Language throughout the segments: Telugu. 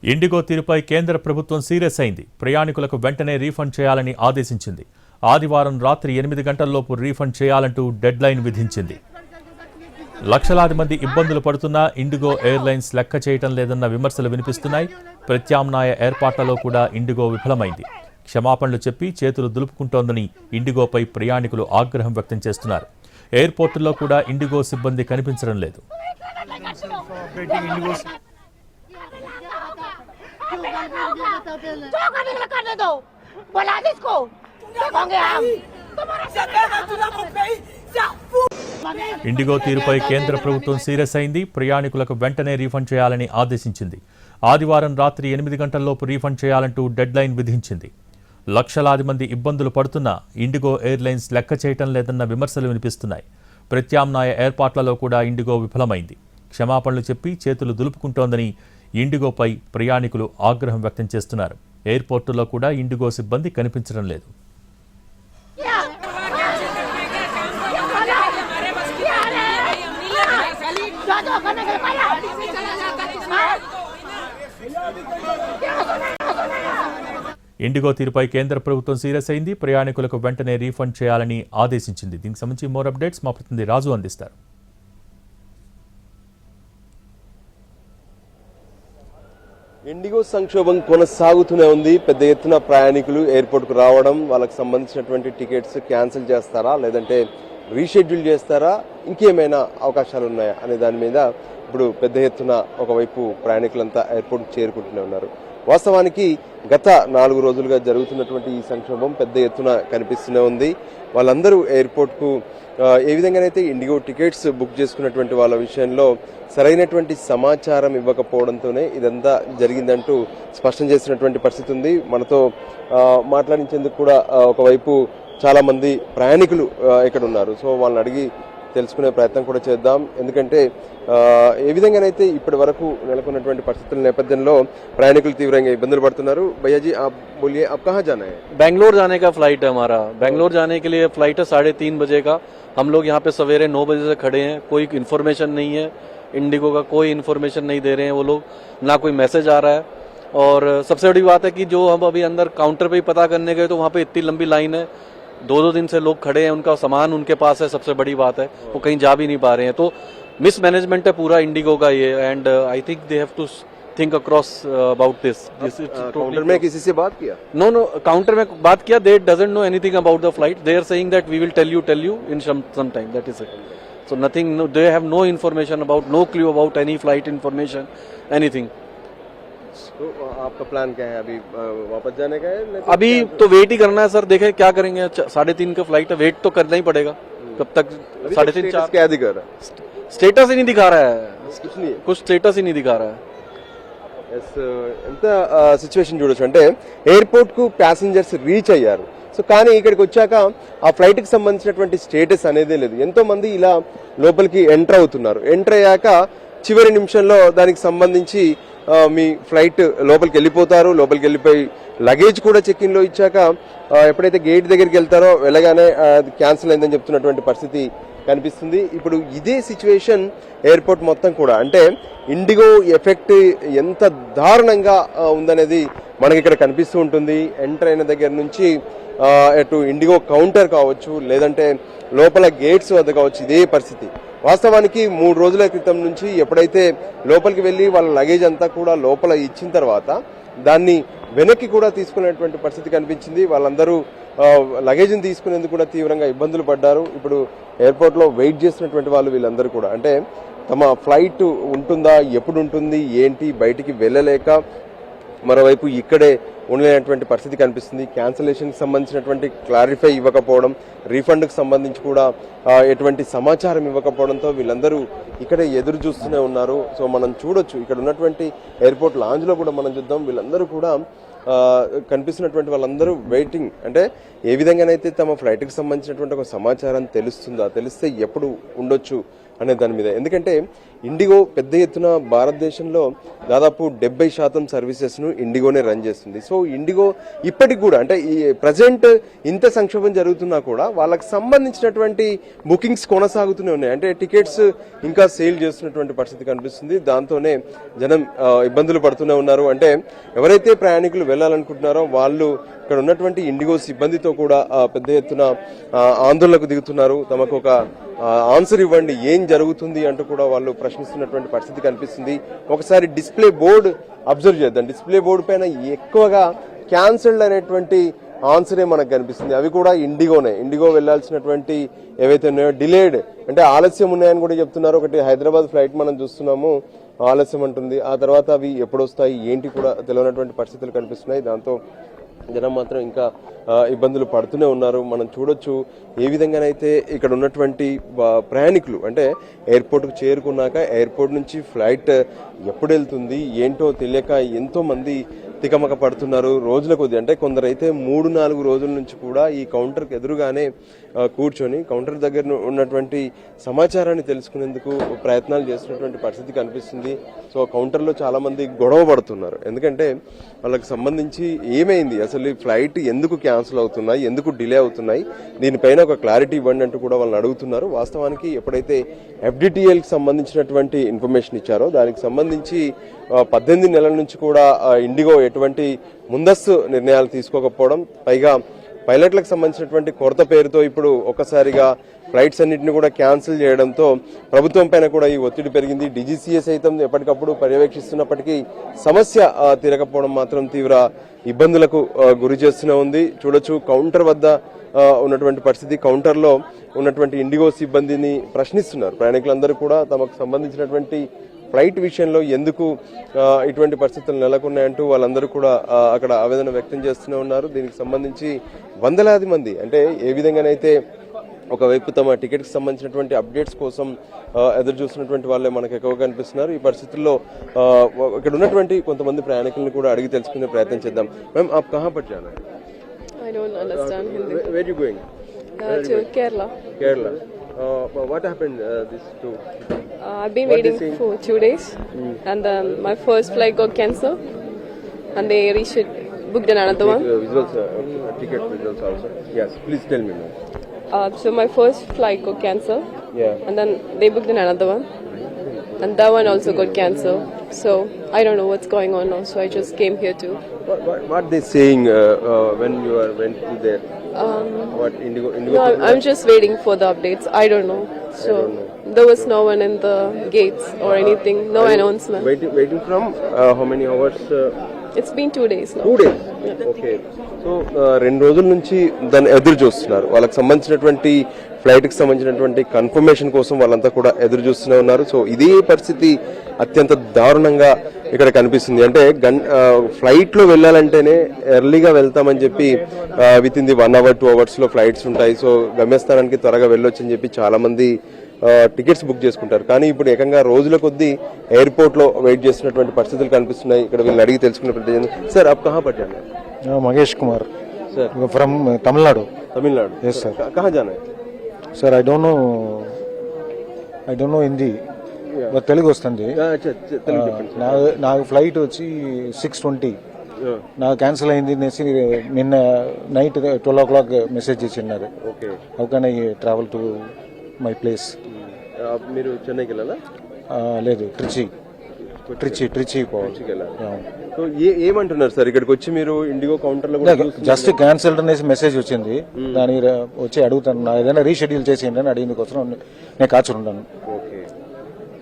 ఇండిగో తీరుపై కేంద్ర ప్రభుత్వం సీరియస్ అయింది. ప్రయాణికులకు వెంటనే రీఫండ్ చేయాలని ఆదేశించింది. ఆదివారం రాత్రి 8 గంటల్లోపు రీఫండ్ చేయాలంటూ డెడ్లైన్ విధించింది. లక్షలాది మంది ఇబ్బందులు పడుతున్నా ఇండిగో ఎయిర్లైన్స్ లెక్క చేయటం లేదన్న విమర్శలు వినిపిస్తున్నాయి. ప్రత్యామ్నాయ ఏర్పాట్లలో కూడా ఇండిగో విఫలమైంది. క్షమాపణలు చెప్పి చేతులు దులుపుకుంటోందని ఇండిగోపై ప్రయాణికులు ఆగ్రహం వ్యక్తం చేస్తున్నారు. ఎయిర్పోర్టుల్లో కూడా ఇండిగో సిబ్బంది కనిపించడం లేదు. ఇండిగో తీరుపై కేంద్ర ప్రభుత్వం సీరియస్ అయింది. ప్రయాణికులకు వెంటనే రీఫండ్ చేయాలని ఆదేశించింది. ఆదివారం రాత్రి 8 గంటల్లోపు రీఫండ్ చేయాలంటూ డెడ్లైన్ విధించింది. లక్షలాది మంది ఇబ్బందులు పడుతున్నా ఇండిగో ఎయిర్లైన్స్ లెక్క చేయటం లేదన్న విమర్శలు వినిపిస్తున్నాయి. ప్రత్యామ్నాయ ఏర్పాట్లలో కూడా ఇండిగో విఫలమైంది. క్షమాపణలు చెప్పి చేతులు దులుపుకుంటోందని ఇండిగోపై ప్రయాణికులు ఆగ్రహం వ్యక్తం చేస్తున్నారు. ఎయిర్పోర్టులో కూడా ఇండిగో సిబ్బంది కనిపించడం లేదు. ఇండిగో తీరుపై కేంద్ర ప్రభుత్వం సీరియస్ అయింది. ప్రయాణికులకు వెంటనే రీఫండ్ చేయాలని ఆదేశించింది. దీనికి సంబంధించి మోర్ అప్డేట్స్ మా ప్రతినిధి రాజు అందిస్తారు. ఇండిగో సంక్షోభం కొనసాగుతూనే ఉంది. పెద్ద ఎత్తున ప్రయాణికులు ఎయిర్పోర్ట్కు రావడం, వాళ్ళకి సంబంధించినటువంటి టికెట్స్ క్యాన్సిల్ చేస్తారా లేదంటే రీషెడ్యూల్ చేస్తారా, ఇంకేమైనా అవకాశాలు ఉన్నాయా అనే దాని మీద ఇప్పుడు పెద్ద ఎత్తున ఒకవైపు ప్రయాణికులంతా ఎయిర్పోర్ట్కు చేరుకుంటూనే ఉన్నారు. వాస్తవానికి గత 4 రోజులుగా జరుగుతున్నటువంటి ఈ సంక్షోభం పెద్ద ఎత్తున కనిపిస్తూనే ఉంది. వాళ్ళందరూ ఎయిర్పోర్ట్కు ఏ విధంగానైతే ఇండిగో టికెట్స్ బుక్ చేసుకున్నటువంటి వాళ్ళ విషయంలో సరైనటువంటి సమాచారం ఇవ్వకపోవడంతోనే ఇదంతా జరిగిందంటూ స్పష్టం చేసినటువంటి పరిస్థితి ఉంది. మనతో మాట్లాడించేందుకు కూడా ఒకవైపు చాలా మంది ప్రయాణికులు ఇక్కడ ఉన్నారు. సో వాళ్ళని అడిగి తెలుసుకునే ప్రయత్నం కూడా చేద్దాం. ఎందుకంటే ఏ విధంగానైతే ఇప్పటి వరకు నెలకొన్నటువంటి పరిస్థితుల నేపథ్యంలో ప్రయాణికులు తీవ్రంగా ఇబ్బందులు పడుతున్నారు. भैया आप बोलिए, आप कहाँ जाना है? बेंगलोर जाने का फ्लाइट है हमारा. बेंगलोर जाने के लिए फ्लाइट है 3:30 बजे का. हम लोग यहाँ पे सवेरे 9 बजे से खड़े हैं. कोई इन्फॉर्मेशन नहीं है, इंडिगो का कोई इन्फॉर्मेशन नहीं दे रहे हैं वो लोग, ना कोई मैसेज आ रहा है. और सबसे बड़ी बात है कि जो हम अभी अंदर काउंटर पे ही पता करने गए तो वहाँ पे इतनी लंबी लाइन है. 2-2 दिन से लोग खड़े हैं, उनका सामान उनके पास है. सबसे बड़ी बात है वो कहीं जा भी नहीं पा रहे हैं. तो मिस मैनेजमेंट है पूरा इंडिगो का ये. And I think they have to think across about this. Counter में किसी से बात किया? No, काउंटर में बात किया. They doesn't know anything about the flight. They are saying that we will tell you in some time. That is it. So nothing. No, they have no information about, no clue about any flight information, anything. तो आपका प्लान क्या है अभी? वापस जाने का है? अभी तो वेट ही करना है सर. देखें क्या करेंगे. 3:30 का फ्लाइट है, वेट तो करना ही पड़ेगा. कब तक? 3:30 4. क्या दिखा रहा है? स्टेटस ही नहीं दिखा रहा है. कुछ नहीं, कुछ स्टेटस ही नहीं दिखा रहा है. ఎంత సిచ్యువేషన్ చూడొచ్చు అంటే ఎయిర్పోర్ట్ కు ప్యాసింజర్స్ రీచ్ అయ్యారు. సో కానీ ఇక్కడికి వచ్చాక ఆ ఫ్లైట్ కి సంబంధించినటువంటి స్టేటస్ అనేదే లేదు. ఎంతో మంది ఇలా లోపలికి ఎంటర్ అవుతున్నారు. ఎంటర్ అయ్యాక చివరి నిమిషంలో దానికి సంబంధించి మీ ఫ్లైట్ లోపలికి వెళ్ళిపోతారు. లోపలికి వెళ్ళిపోయి లగేజ్ కూడా చెక్ ఇన్ లో ఇచ్చాక ఎప్పుడైతే గేట్ దగ్గరికి వెళ్తారో వెళ్ళగానే అది క్యాన్సిల్ అయిందని చెప్తున్నటువంటి పరిస్థితి కనిపిస్తుంది. ఇప్పుడు ఇదే సిచ్యువేషన్ ఎయిర్పోర్ట్ మొత్తం కూడా, అంటే ఇండిగో ఎఫెక్ట్ ఎంత దారుణంగా ఉందనేది మనకి ఇక్కడ కనిపిస్తూ ఉంటుంది. ఎంటర్ అయిన దగ్గర నుంచి అటు ఇండిగో కౌంటర్ కావచ్చు, లేదంటే లోపల గేట్స్ వద్ద కావచ్చు, ఇదే పరిస్థితి. వాస్తవానికి 3 రోజుల క్రితం నుంచి ఎప్పుడైతే లోపలికి వెళ్ళి వాళ్ళ లగేజ్ అంతా కూడా లోపల ఇచ్చిన తర్వాత దాన్ని వెనక్కి కూడా తీసుకునేటువంటి పరిస్థితి కనిపించింది. వాళ్ళందరూ లగేజ్ని తీసుకునేందుకు కూడా తీవ్రంగా ఇబ్బందులు పడ్డారు. ఇప్పుడు ఎయిర్పోర్ట్లో వెయిట్ చేసినటువంటి వాళ్ళు వీళ్ళందరూ కూడా, అంటే తమ ఫ్లైట్ ఉంటుందా, ఎప్పుడు ఉంటుంది, ఏంటి, బయటికి వెళ్ళలేక మరోవైపు ఇక్కడే ఉండలేనటువంటి పరిస్థితి కనిపిస్తుంది. క్యాన్సిలేషన్కి సంబంధించినటువంటి క్లారిఫై ఇవ్వకపోవడం, రీఫండ్కి సంబంధించి కూడా ఎటువంటి సమాచారం ఇవ్వకపోవడంతో వీళ్ళందరూ ఇక్కడే ఎదురు చూస్తూనే ఉన్నారు. సో మనం చూడొచ్చు ఇక్కడ ఉన్నటువంటి ఎయిర్పోర్ట్ లాంజ్లో కూడా మనం చూద్దాం. వీళ్ళందరూ కూడా కనిపిస్తున్నటువంటి వాళ్ళందరూ వెయిటింగ్, అంటే ఏ విధంగానైతే తమ ఫ్లైట్కి సంబంధించినటువంటి ఒక సమాచారం తెలుస్తుందా, తెలిస్తే ఎప్పుడు ఉండొచ్చు అనే దాని మీద. ఎందుకంటే ఇండిగో పెద్ద ఎత్తున భారతదేశంలో దాదాపు 70% సర్వీసెస్ను ఇండిగోనే రన్ చేస్తుంది. సో ఇండిగో ఇప్పటికి కూడా అంటే ఈ ప్రజెంట్ ఇంత సంక్షోభం జరుగుతున్నా కూడా వాళ్ళకి సంబంధించినటువంటి బుకింగ్స్ కొనసాగుతూనే ఉన్నాయి. అంటే టికెట్స్ ఇంకా సేల్ చేస్తున్నటువంటి పరిస్థితి కనిపిస్తుంది. దాంతోనే జనం ఇబ్బందులు పడుతూనే ఉన్నారు. అంటే ఎవరైతే ప్రయాణికులు వెళ్లాలనుకుంటున్నారో వాళ్ళు ఇక్కడ ఉన్నటువంటి ఇండిగో సిబ్బందితో కూడా పెద్ద ఎత్తున ఆందోళనకు దిగుతున్నారు. తమకు ఒక ఆన్సర్ ఇవ్వండి, ఏం జరుగుతుంది అంటూ కూడా వాళ్ళు ప్రశ్నిస్తున్నటువంటి పరిస్థితి కనిపిస్తుంది. ఒకసారి డిస్ప్లే బోర్డు అబ్జర్వ్ చేద్దాం. డిస్ప్లే బోర్డు పైన ఎక్కువగా క్యాన్సిల్డ్ అనేటువంటి ఆన్సరే మనకు కనిపిస్తుంది. అవి కూడా ఇండిగో వెళ్లాల్సినటువంటి ఏవైతే ఉన్నాయో డిలేడ్ అంటే ఆలస్యం ఉన్నాయని కూడా చెప్తున్నారు. ఒకటి హైదరాబాద్ ఫ్లైట్ మనం చూస్తున్నాము, ఆలస్యం అంటుంది. ఆ తర్వాత అవి ఎప్పుడు వస్తాయి ఏంటి కూడా తెలియనటువంటి పరిస్థితులు కనిపిస్తున్నాయి. దాంతో జనం మాత్రం ఇంకా ఇబ్బందులు పడుతూనే ఉన్నారు. మనం చూడొచ్చు ఏ విధంగానైతే ఇక్కడ ఉన్నటువంటి ప్రయాణికులు అంటే ఎయిర్పోర్ట్కు చేరుకున్నాక ఎయిర్పోర్ట్ నుంచి ఫ్లైట్ ఎప్పుడు వెళ్తుంది ఏంటో తెలియక ఎంతో మంది తికమక పడుతున్నారు. రోజుల కొద్ది అంటే కొందరైతే 3-4 రోజుల నుంచి కూడా ఈ కౌంటర్కి ఎదురుగానే కూర్చొని కౌంటర్ దగ్గర ఉన్నటువంటి సమాచారాన్ని తెలుసుకునేందుకు ప్రయత్నాలు చేస్తున్నటువంటి పరిస్థితి కనిపిస్తుంది. సో కౌంటర్లో చాలా మంది గొడవ పడుతున్నారు. ఎందుకంటే వాళ్ళకి సంబంధించి ఏమైంది, అసలు ఈ ఫ్లైట్ ఎందుకు క్యాన్సిల్ అవుతున్నాయి, ఎందుకు డిలే అవుతున్నాయి, దీనిపైన ఒక క్లారిటీ ఇవ్వండి అంటూ కూడా వాళ్ళని అడుగుతున్నారు. వాస్తవానికి ఎప్పుడైతే FDTLకి సంబంధించినటువంటి ఇన్ఫర్మేషన్ ఇచ్చారో దానికి సంబంధించి 18 నెలల నుంచి కూడా ఇండిగో ఎటువంటి ముందస్తు నిర్ణయాలు తీసుకోకపోవడం, పైగా పైలట్లకు సంబంధించినటువంటి కొరత పేరుతో ఇప్పుడు ఒక్కసారిగా ఫ్లైట్స్ అన్నింటినీ కూడా క్యాన్సిల్ చేయడంతో ప్రభుత్వం పైన కూడా ఈ ఒత్తిడి పెరిగింది. DGCA సైతం ఎప్పటికప్పుడు పర్యవేక్షిస్తున్నప్పటికీ సమస్య తీరకపోవడం మాత్రం తీవ్ర ఇబ్బందులకు గురి చేస్తూనే ఉంది. చూడొచ్చు కౌంటర్ వద్ద ఉన్నటువంటి పరిస్థితి. కౌంటర్లో ఉన్నటువంటి ఇండిగో సిబ్బందిని ప్రశ్నిస్తున్నారు ప్రయాణికులందరూ కూడా. తమకు సంబంధించినటువంటి ఫ్లైట్ విషయంలో ఎందుకు ఇటువంటి పరిస్థితులు నెలకొన్నాయంటూ వాళ్ళందరూ కూడా అక్కడ ఆవేదన వ్యక్తం చేస్తూనే ఉన్నారు. దీనికి సంబంధించి వందలాది మంది అంటే ఏ విధంగానైతే ఒకవైపు తమ టికెట్కి సంబంధించినటువంటి అప్డేట్స్ కోసం ఎదురు చూస్తున్నటువంటి వాళ్ళే మనకు ఎక్కువగా కనిపిస్తున్నారు. ఈ పరిస్థితుల్లో ఇక్కడ ఉన్నటువంటి కొంతమంది ప్రయాణికులను కూడా అడిగి తెలుసుకునే ప్రయత్నం చేద్దాం. మ్యామ్ ఆప్ కహాं पर जाना है? I don't understand Hindi. Where are you going? To Kerala. Kerala. What happened this too? I've been waiting for 2 days, and my first flight got cancelled, and they booked another one. Visuals, ticket visuals also. Yes, please tell me, ma'am. So my first flight got cancelled, Yeah. and then they booked another one, and that one also got cancelled. So I don't know what's going on now. So I just came here too. What they saying when you went to there? What Indigo? No, I'm just waiting for the updates. I don't know. So there was no one in the gates or anything. No announcement. Waiting from how many hours? It's been 2 days now. 2 days. Okay. So 2 రోజుల నుంచి దాన్ని ఎదురు చూస్తున్నారు. వాళ్ళకి సంబంధించినటువంటి ఫ్లైట్ కి సంబంధించినటువంటి కన్ఫర్మేషన్ కోసం వాళ్ళంతా కూడా ఎదురు చూస్తూనే ఉన్నారు. సో ఇదే పరిస్థితి అత్యంత దారుణంగా ఇక్కడ కనిపిస్తుంది. అంటే ఫ్లైట్ లో వెళ్ళాలంటేనే ఎర్లీగా వెళ్తామని చెప్పి with in the 1 hour 2 hours లో ఫ్లైట్స్ ఉంటాయి. సో గమ్యస్థానానికి త్వరగా వెళ్ళొచ్చు అని చెప్పి చాలా మంది టికెట్స్ బుక్ చేసుకుంటారు. కానీ ఇప్పుడు ఏకంగా రోజుల కొద్దీ ఎయిర్పోర్ట్ లో వెయిట్ చేస్తున్నటువంటి పరిస్థితులు కనిపిస్తున్నాయి. ఇక్కడ వీళ్ళని అడిగి తెలుసుకునే ప్రయత్నం. సార్ आप कहां पर जाना है? Mahesh Kumar sir from Tamil Nadu. Tamil Nadu. Yes, sir. कहां जाना है? Sir I don't know Hindi but Telugu వస్తుంది. నాకు ఫ్లైట్ వచ్చి 6:20 నాకు క్యాన్సిల్ అయింది అనేసి నిన్న నైట్ 12 o'clock మెసేజ్ ఇచ్చిన్నారు. Okay. How can I travel to my place? మీరు చెన్నైకి వెళ్ళాలా? లేదు, ట్రిచి పోవాలి. సో ఏమంటున్నారు సార్ ఇక్కడికి వచ్చి మీరు ఇండిగో కౌంటర్ లో జస్ట్ క్యాన్సిల్డ్ అనేసి మెసేజ్ వచ్చింది. దాని వచ్చి అడుగుతాను ఏదైనా రీషెడ్యూల్ చేసేయండి అని అడిగిన కోసం నేను కాచుని ఉన్నాను. ఓకే.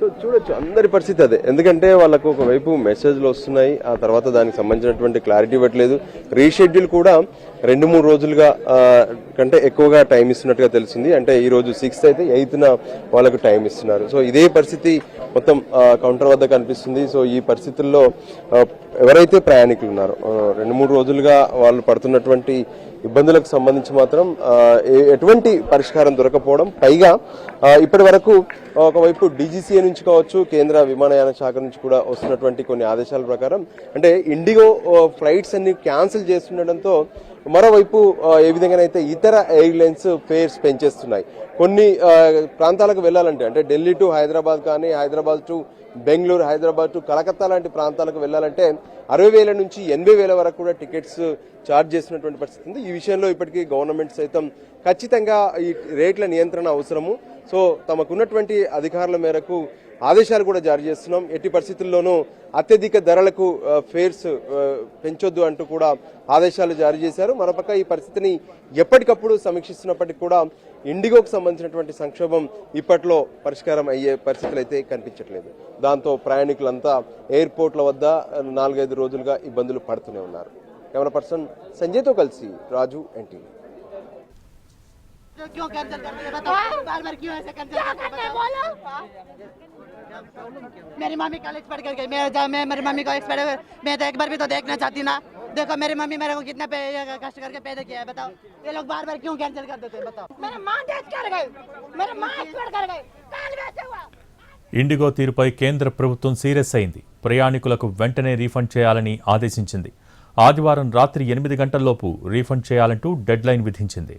సో చూడొచ్చు అందరి పరిస్థితి అదే. ఎందుకంటే వాళ్ళకు ఒకవైపు మెసేజ్లు వస్తున్నాయి, ఆ తర్వాత దానికి సంబంధించినటువంటి క్లారిటీ ఇవ్వట్లేదు. రీషెడ్యూల్ కూడా 2-3 రోజులుగా కంటే ఎక్కువగా టైం ఇస్తున్నట్టుగా తెలిసింది. అంటే ఈ రోజు 6th అయితే 8th వాళ్ళకు టైం ఇస్తున్నారు. సో ఇదే పరిస్థితి మొత్తం కౌంటర్ వద్ద కనిపిస్తుంది. సో ఈ పరిస్థితుల్లో ఎవరైతే ప్రయాణికులు ఉన్నారో 2-3 రోజులుగా వాళ్ళు పడుతున్నటువంటి ఇబ్బందులకు సంబంధించి మాత్రం ఎటువంటి పరిష్కారం దొరకపోవడం, పైగా ఇప్పటి వరకు ఒకవైపు డీజీసీఏ నుంచి కావచ్చు, కేంద్ర విమానయాన శాఖ నుంచి కూడా వస్తున్నటువంటి కొన్ని ఆదేశాల ప్రకారం అంటే ఇండిగో ఫ్లైట్స్ అన్ని క్యాన్సిల్ చేస్తుండటంతో మరోవైపు ఏ విధంగానైతే ఇతర ఎయిర్లైన్స్ ఫేర్స్ పెంచేస్తున్నాయి. కొన్ని ప్రాంతాలకు వెళ్ళాలంటే అంటే ఢిల్లీ టు హైదరాబాద్ కానీ, హైదరాబాద్ టు బెంగళూరు, హైదరాబాద్ టు కలకత్తా లాంటి ప్రాంతాలకు వెళ్ళాలంటే 60,000 నుంచి 80,000 వరకు కూడా టికెట్స్ ఛార్జ్ చేసినటువంటి పరిస్థితి ఉంది. ఈ విషయంలో ఇప్పటికీ గవర్నమెంట్ సైతం ఖచ్చితంగా ఈ రేట్ల నియంత్రణ అవసరము. సో తమకున్నటువంటి అధికారుల మేరకు ఆదేశాలు కూడా జారీ చేస్తున్నాం. ఎట్టి పరిస్థితుల్లోనూ అత్యధిక ధరలకు ఫేర్స్ పెంచొద్దు అంటూ కూడా ఆదేశాలు జారీ చేశారు. మరోపక్క ఈ పరిస్థితిని ఎప్పటికప్పుడు సమీక్షిస్తున్నప్పటికీ కూడా ఇండిగోకు సంబంధించినటువంటి సంక్షోభం ఇప్పట్లో పరిష్కారం అయ్యే పరిస్థితులు అయితే కనిపించట్లేదు. దాంతో ప్రయాణికులంతా ఎయిర్పోర్ట్ల వద్ద 4-5 రోజులుగా ఇబ్బందులు పడుతూనే ఉన్నారు. కెమెరా పర్సన్ సంజయ్తో కలిసి రాజు, ఎన్టీవీ. क्यों कैंसिल करते हैं बताओ, बार बार क्यों ऐसे कैंसिल करते हैं बोलो। मेरी मम्मी कल एक्सपायर कर गई, मैं मेरी मम्मी को एक्सपायर, मैं तो एक बार भी तो देखना चाहती ना। देखो मेरी मम्मी मेरे को कितना कष्ट करके पैदा किया है, बताओ ये लोग बार बार क्यों कैंसिल कर देते हैं बताओ। मेरी माँ डेथ कर गई, मेरी माँ एक्सपायर कर गई, काल वैसे हुआ। ఇండిగో తీరుపై కేంద్ర ప్రభుత్వం సీరియస్ అయింది. ప్రయాణికులకు వెంటనే రీఫండ్ చేయాలని ఆదేశించింది. ఆదివారం రాత్రి 8 గంటల్లోపు రీఫండ్ చేయాలంటూ డెడ్ లైన్ విధించింది.